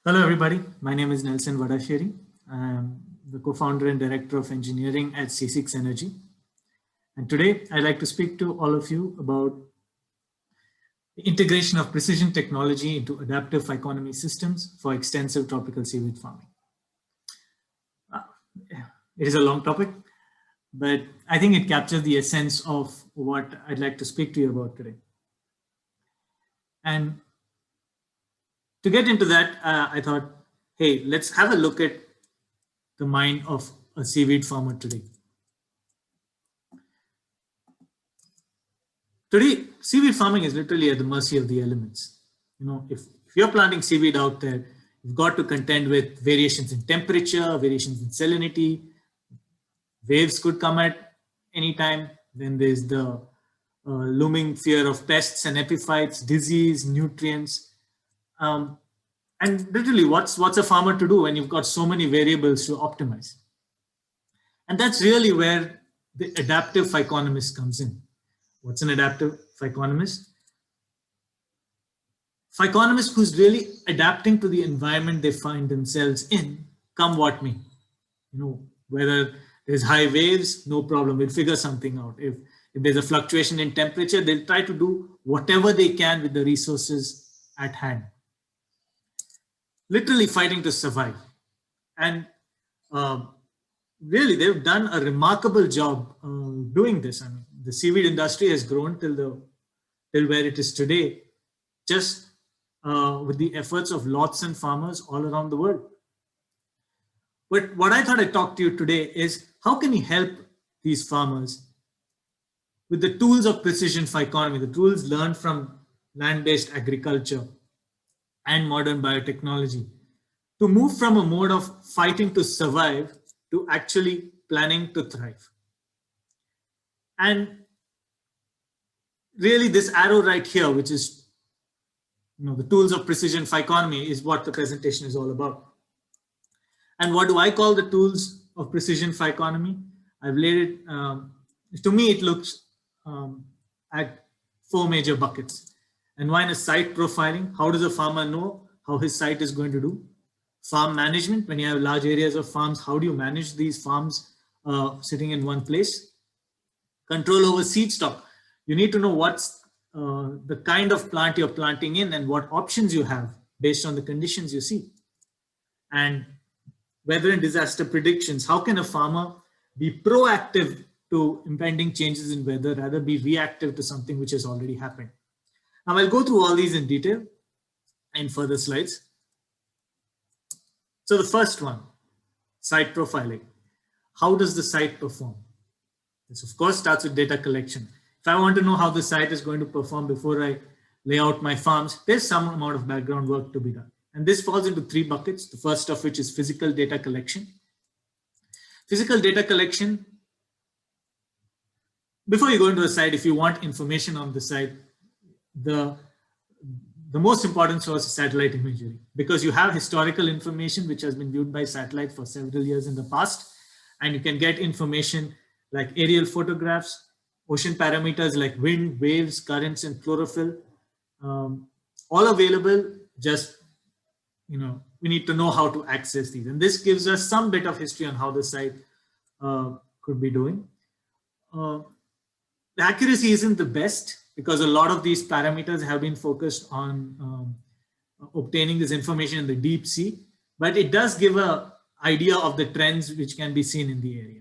Hello, everybody. My name is Nelson Vadashiri. I'm the co-founder and director of engineering at C6 Energy. And today, I'd like to speak to all of you about the integration of precision technology into adaptive economy systems for extensive tropical seaweed farming. It is a long topic, but I think it captures the essence of what I'd like to speak to you about today. And to get into that, I thought, hey, let's have a look at the mind of a seaweed farmer today. Today, seaweed farming is literally at the mercy of the elements. If you're planting seaweed out there, you've got to contend with variations in temperature, variations in salinity. Waves could come at any time. Then there's the looming fear of pests and epiphytes, disease, nutrients. And literally, what's a farmer to do when you've got so many variables to optimize? And that's really where the adaptive phyconomist comes in. What's an adaptive phyconomist? Phyconomist who's really adapting to the environment they find themselves in, come what may. Whether there's high waves, no problem, we'll figure something out. If there's a fluctuation in temperature, they'll try to do whatever they can with the resources at hand. Literally fighting to survive. And really, they've done a remarkable job doing this. I mean, the seaweed industry has grown till where it is today, just with the efforts of lots and farmers all around the world. But what I thought I'd talk to you today is how can you help these farmers with the tools of precision phyconomy, the tools learned from land-based agriculture and modern biotechnology, to move from a mode of fighting to survive to actually planning to thrive. And really this arrow right here, which is the tools of precision phyconomy, is what the presentation is all about. And what do I call the tools of precision phyconomy? I've laid it, to me it looks at four major buckets. And one is site profiling. How does a farmer know how his site is going to do? Farm management. When you have large areas of farms, how do you manage these farms sitting in one place? Control over seed stock. You need to know what's the kind of plant you're planting in and what options you have based on the conditions you see. And weather and disaster predictions. How can a farmer be proactive to impending changes in weather rather be reactive to something which has already happened? Now I'll go through all these in detail in further slides. So the first one, site profiling. How does the site perform? This of course starts with data collection. If I want to know how the site is going to perform before I lay out my farms, there's some amount of background work to be done. And this falls into three buckets, the first of which is physical data collection. Physical data collection, before you go into a site, if you want information on the site, the most important source is satellite imagery, because you have historical information which has been viewed by satellite for several years in the past, and you can get information like aerial photographs, ocean parameters like wind, waves, currents, and chlorophyll, all available. Just, we need to know how to access these. And this gives us some bit of history on how the site could be doing. The accuracy isn't the best because a lot of these parameters have been focused on obtaining this information in the deep sea, but it does give an idea of the trends which can be seen in the area.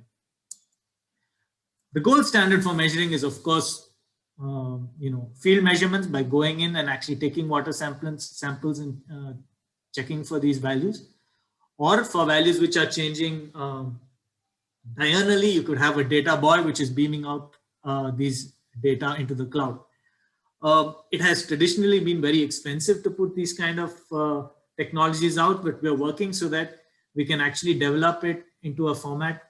The gold standard for measuring is, of course, field measurements by going in and actually taking water samples and checking for these values, or for values which are changing diurnally, you could have a data boy which is beaming out these data into the cloud. It has traditionally been very expensive to put these kind of technologies out, but we're working so that we can actually develop it into a format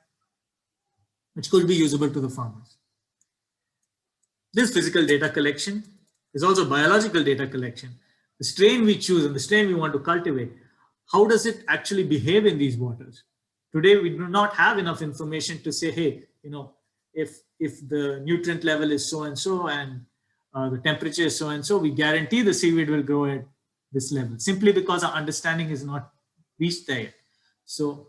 which could be usable to the farmers. This physical data collection is also biological data collection. The strain we choose and the strain we want to cultivate, how does it actually behave in these waters? Today, we do not have enough information to say, hey, if the nutrient level is so and so and the temperature is so and so, we guarantee the seaweed will grow at this level, simply because our understanding is not reached there yet. So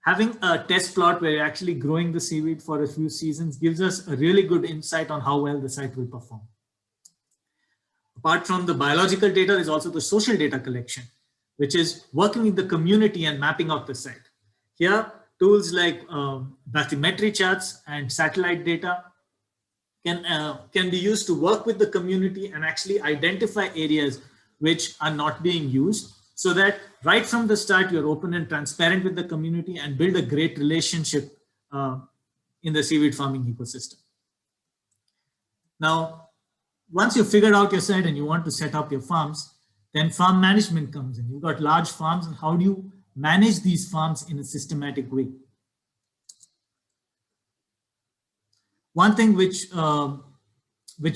having a test plot where you're actually growing the seaweed for a few seasons gives us a really good insight on how well the site will perform. Apart from the biological data, is also the social data collection, which is working with the community and mapping out the site. Here, tools like bathymetry charts and satellite data can be used to work with the community and actually identify areas which are not being used, so that right from the start, you're open and transparent with the community and build a great relationship in the seaweed farming ecosystem. Now, once you've figured out your site and you want to set up your farms, then farm management comes in. You've got large farms, and how do you manage these farms in a systematic way? One thing which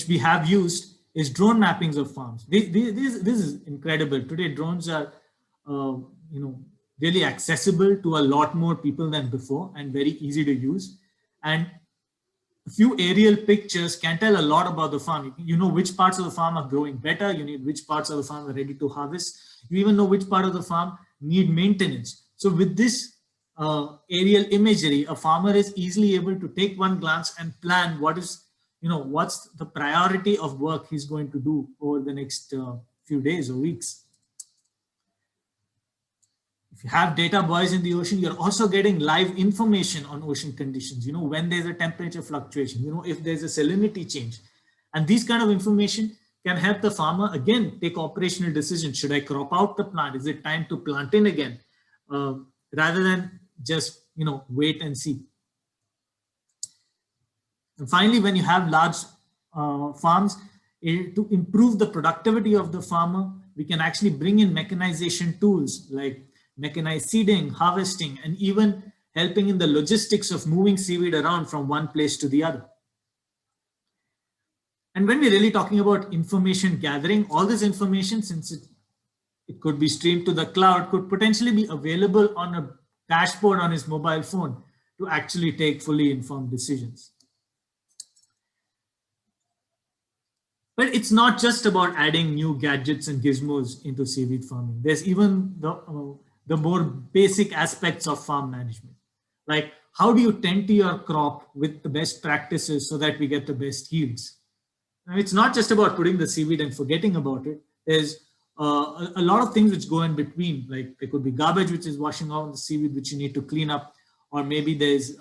we have used is drone mappings of farms. This is incredible. Today, drones are really accessible to a lot more people than before and very easy to use. And a few aerial pictures can tell a lot about the farm. You know which parts of the farm are growing better. You know which parts of the farm are ready to harvest. You even know which part of the farm need maintenance. So with this aerial imagery, a farmer is easily able to take one glance and plan what's the priority of work he's going to do over the next few days or weeks. If you have data buoys in the ocean, you're also getting live information on ocean conditions, when there's a temperature fluctuation, if there's a salinity change. And these kind of information can help the farmer, again, take operational decisions. Should I crop out the plant? Is it time to plant in again? Rather than just, wait and see. And finally, when you have large farms, to improve the productivity of the farmer, we can actually bring in mechanization tools like mechanized seeding, harvesting, and even helping in the logistics of moving seaweed around from one place to the other. And when we're really talking about information gathering, all this information, since it could be streamed to the cloud, could potentially be available on a dashboard on his mobile phone to actually take fully informed decisions. But it's not just about adding new gadgets and gizmos into seaweed farming. There's even the more basic aspects of farm management. Like, how do you tend to your crop with the best practices so that we get the best yields? Now, it's not just about putting the seaweed and forgetting about it. There's a lot of things which go in between. Like, there could be garbage which is washing out the seaweed which you need to clean up, or maybe there's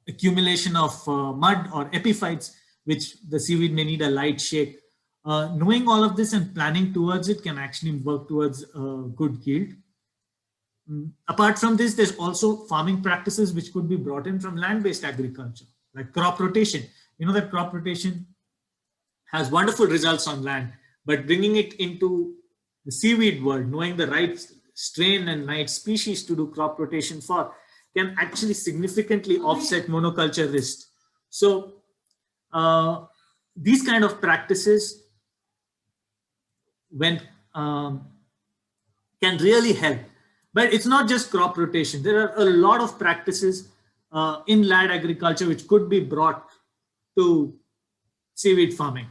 accumulation of mud or epiphytes which the seaweed may need a light shake. Knowing all of this and planning towards it can actually work towards good yield. Apart from this, there's also farming practices which could be brought in from land-based agriculture, like crop rotation. You know that crop rotation has wonderful results on land, but bringing it into the seaweed world, knowing the right strain and right species to do crop rotation for, can actually significantly offset monoculture risk. So these kind of practices can really help. But it's not just crop rotation. There are a lot of practices in land agriculture which could be brought to seaweed farming.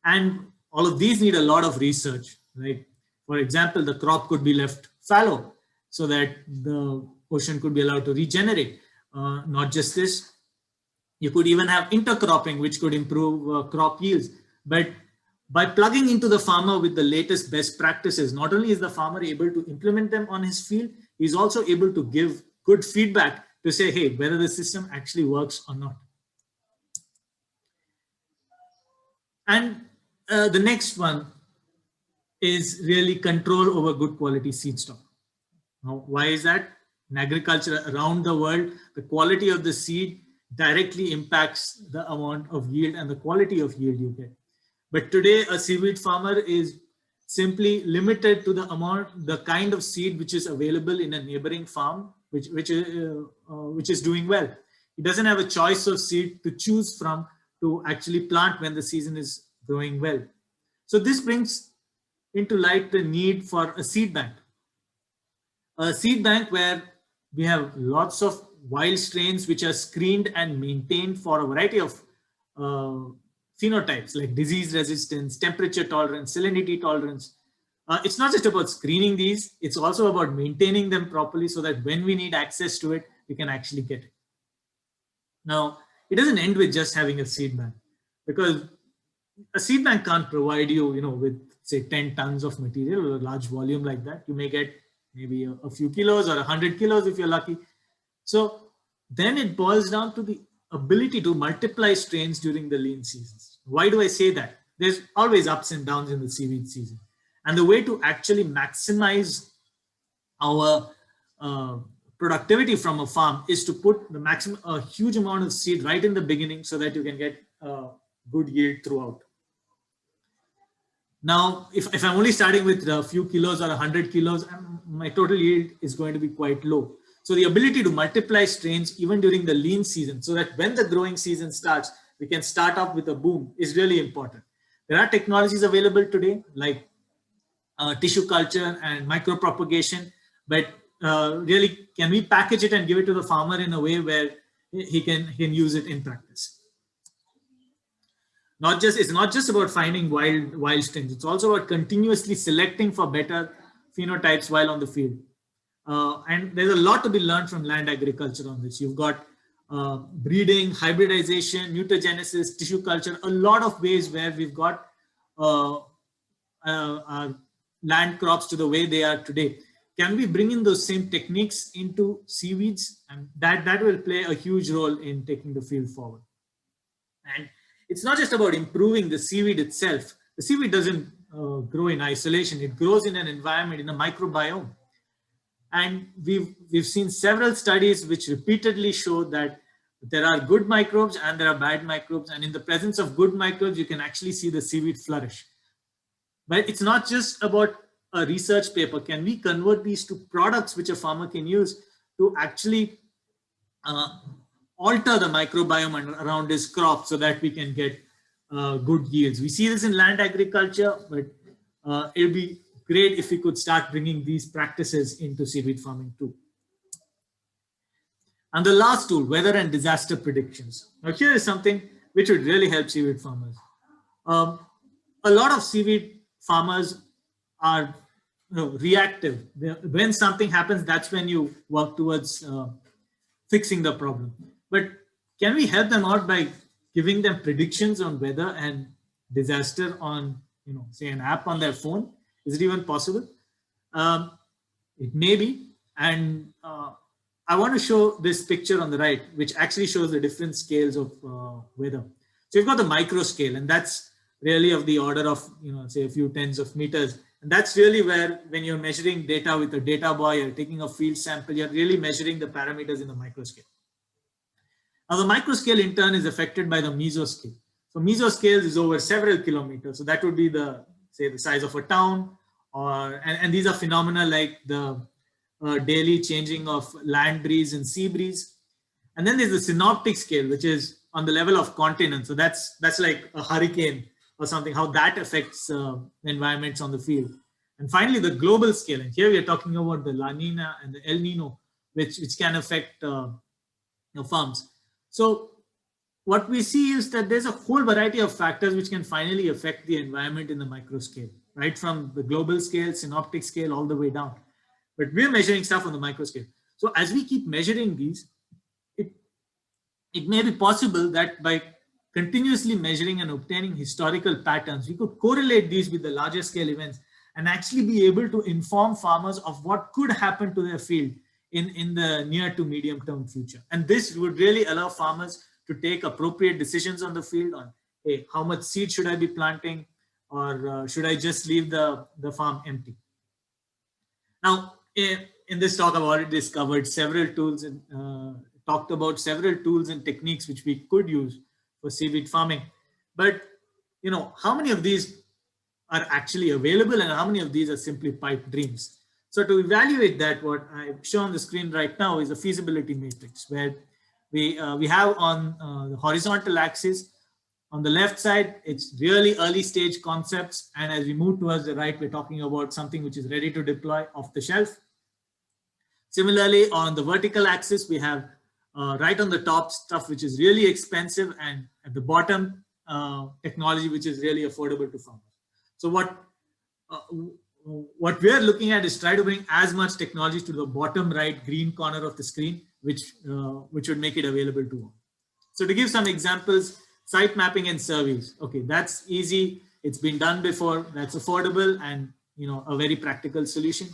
And all of these need a lot of research. Like, for example, the crop could be left fallow so that the ocean could be allowed to regenerate. Not just this, you could even have intercropping, which could improve crop yields. But by plugging into the farmer with the latest best practices, not only is the farmer able to implement them on his field, he's also able to give good feedback to say, hey, whether the system actually works or not. And the next one is really control over good quality seed stock. Now, why is that? In agriculture around the world, the quality of the seed directly impacts the amount of yield and the quality of yield you get. But today, a seaweed farmer is simply limited to the kind of seed which is available in a neighboring farm, which is doing well. He doesn't have a choice of seed to choose from to actually plant when the season is growing well. So this brings into light the need for a seed bank. A seed bank where we have lots of wild strains which are screened and maintained for a variety of phenotypes like disease resistance, temperature tolerance, salinity tolerance. It's not just about screening these, it's also about maintaining them properly so that when we need access to it, we can actually get it. Now, it doesn't end with just having a seed bank, because a seed bank can't provide you, with say 10 tons of material or a large volume like that. You may get maybe a few kilos or 100 kilos if you're lucky. So then it boils down to the ability to multiply strains during the lean seasons. Why do I say that? There's always ups and downs in the seaweed season. And the way to actually maximize our productivity from a farm is to put a huge amount of seed right in the beginning so that you can get good yield throughout. Now, if I'm only starting with a few kilos or 100 kilos, my total yield is going to be quite low. So the ability to multiply strains even during the lean season, so that when the growing season starts, we can start off with a boom, is really important. There are technologies available today like tissue culture and micropropagation, but really, can we package it and give it to the farmer in a way where he can use it in practice? It's not just about finding wild strains. It's also about continuously selecting for better phenotypes while on the field. And there's a lot to be learned from land agriculture on this. You've got breeding, hybridization, mutagenesis, tissue culture, a lot of ways where we've got land crops to the way they are today. Can we bring in those same techniques into seaweeds? And that will play a huge role in taking the field forward. And it's not just about improving the seaweed itself. The seaweed doesn't grow in isolation. It grows in an environment, in a microbiome. And we've seen several studies which repeatedly show that there are good microbes and there are bad microbes. And in the presence of good microbes, you can actually see the seaweed flourish. But it's not just about a research paper. Can we convert these to products which a farmer can use to actually alter the microbiome around his crop so that we can get good yields? We see this in land agriculture, but it would be great if we could start bringing these practices into seaweed farming too. And the last tool, weather and disaster predictions. Now here is something which would really help seaweed farmers. A lot of seaweed farmers are reactive. When something happens, that's when you work towards fixing the problem. But can we help them out by giving them predictions on weather and disaster on, say an app on their phone? Is it even possible? It may be. And I want to show this picture on the right, which actually shows the different scales of weather. So you've got the micro scale, and that's really of the order of, say a few tens of meters. And that's really where, when you're measuring data with a data buoy or taking a field sample, you're really measuring the parameters in the micro scale. Now the micro scale in turn is affected by the mesoscale. So mesoscale is over several kilometers. So that would be the size of a town, and these are phenomena like the daily changing of land breeze and sea breeze. And then there's the synoptic scale, which is on the level of continent. So that's like a hurricane or something, how that affects environments on the field. And finally, the global scale. And here we are talking about the La Nina and the El Nino, which can affect farms. So what we see is that there's a whole variety of factors which can finally affect the environment in the micro scale, right from the global scale, synoptic scale, all the way down. But we're measuring stuff on the micro scale. So as we keep measuring these, it may be possible that by continuously measuring and obtaining historical patterns, we could correlate these with the larger scale events and actually be able to inform farmers of what could happen to their field in the near to medium term future. And this would really allow farmers to take appropriate decisions on the field on, hey, how much seed should I be planting, or should I just leave the farm empty? Now, in this talk, I've already discovered several tools and talked about several tools and techniques which we could use for seaweed farming. But, how many of these are actually available and how many of these are simply pipe dreams? So to evaluate that, what I've shown on the screen right now is a feasibility matrix where we have on the horizontal axis, on the left side, it's really early stage concepts. And as we move towards the right, we're talking about something which is ready to deploy off the shelf. Similarly, on the vertical axis, we have right on the top stuff which is really expensive, and at the bottom, technology which is really affordable to farmers. So what we are looking at is try to bring as much technology to the bottom right green corner of the screen, which would make it available to all. So to give some examples, site mapping and surveys. Okay, that's easy. It's been done before. That's affordable and a very practical solution.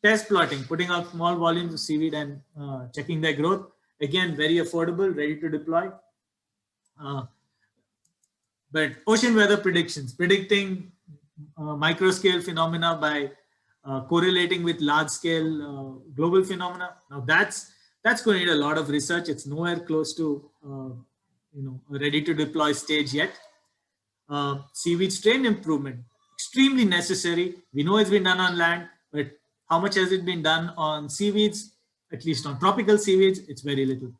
Test plotting, putting out small volumes of seaweed and checking their growth. Again, very affordable, ready to deploy. But ocean weather predictions, predicting micro scale phenomena by correlating with large scale global phenomena. Now that's going to need a lot of research. It's nowhere close to a ready to deploy stage yet. Seaweed strain improvement, extremely necessary. We know it's been done on land, but how much has it been done on seaweeds? At least on tropical seaweeds, it's very little.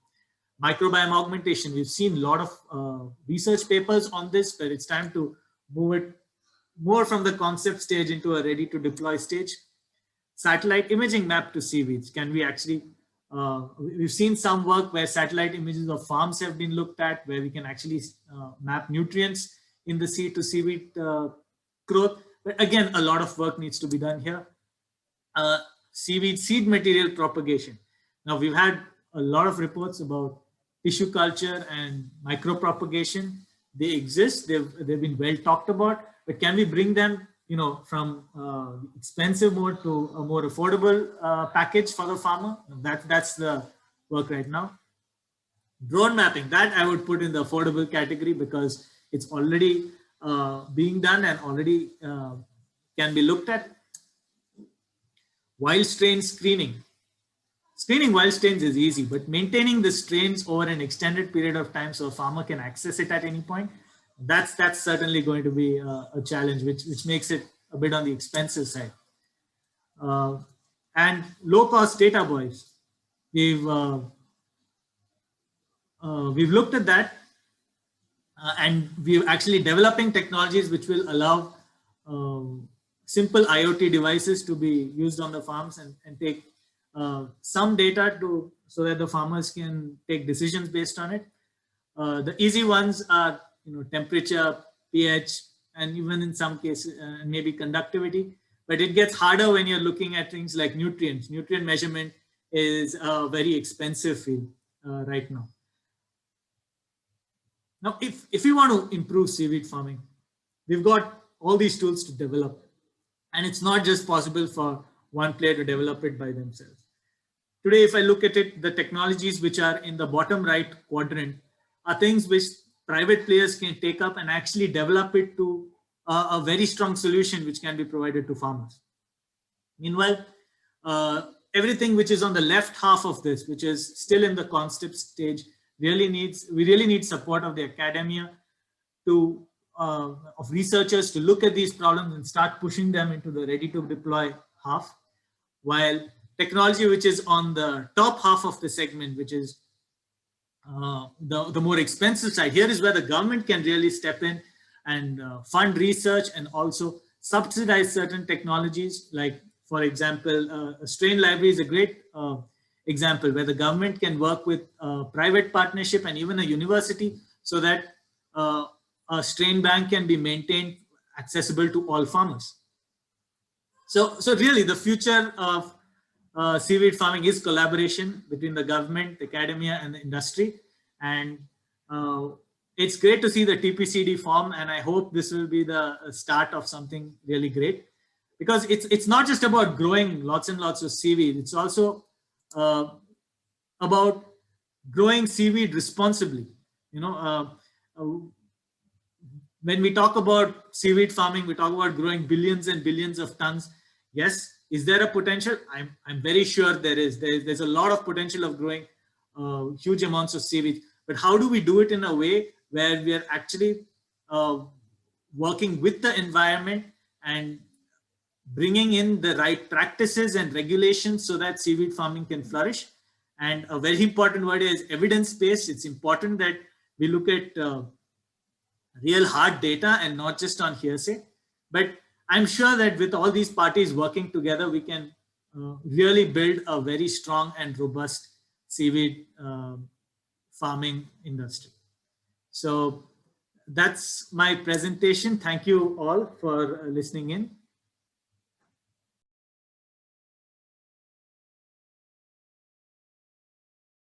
Microbiome augmentation, we've seen a lot of research papers on this, but it's time to move it more from the concept stage into a ready to deploy stage. Satellite imaging map to seaweeds. Can we actually, we've seen some work where satellite images of farms have been looked at, where we can actually map nutrients in the sea to seaweed growth. But again, a lot of work needs to be done here. Seaweed seed material propagation. Now we've had a lot of reports about tissue culture and micropropagation. They exist, they've been well talked about, but can we bring them from expensive mode to a more affordable package for the farmer? That's the work right now. Drone mapping, that I would put in the affordable category because it's already being done and already can be looked at. Wild strain screening. Screening wild strains is easy, but maintaining the strains over an extended period of time so a farmer can access it at any point, that's certainly going to be a challenge, which makes it a bit on the expensive side. And low-cost data buoys. We've looked at that, and we're actually developing technologies which will allow simple IoT devices to be used on the farms and take some data so that the farmers can take decisions based on it. The easy ones are temperature, pH, and even in some cases maybe conductivity. But it gets harder when you're looking at things like nutrients. Nutrient measurement is a very expensive field right now. Now, if we want to improve seaweed farming, we've got all these tools to develop. And it's not just possible for one player to develop it by themselves. Today, if I look at it, the technologies which are in the bottom right quadrant are things which private players can take up and actually develop it to a very strong solution which can be provided to farmers. Meanwhile, everything which is on the left half of this, which is still in the concept stage, we really need support of the academia of researchers to look at these problems and start pushing them into the ready to deploy half, while technology which is on the top half of the segment, which is the more expensive side, here is where the government can really step in and fund research and also subsidize certain technologies. Like, for example, a strain library is a great example where the government can work with a private partnership and even a university so that a strain bank can be maintained, accessible to all farmers. So really the future of seaweed farming is collaboration between the government, the academia, and the industry. And it's great to see the TPCD form, and I hope this will be the start of something really great, because it's not just about growing lots and lots of seaweed. It's also about growing seaweed responsibly. When we talk about seaweed farming, we talk about growing billions and billions of tons. Yes, is there a potential? I'm very sure there is. There's a lot of potential of growing huge amounts of seaweed. But how do we do it in a way where we are actually working with the environment and bringing in the right practices and regulations so that seaweed farming can flourish? And a very important word is evidence-based. It's important that we look at real hard data and not just on hearsay. But I'm sure that with all these parties working together, we can really build a very strong and robust seaweed farming industry. So that's my presentation. Thank you all for listening in.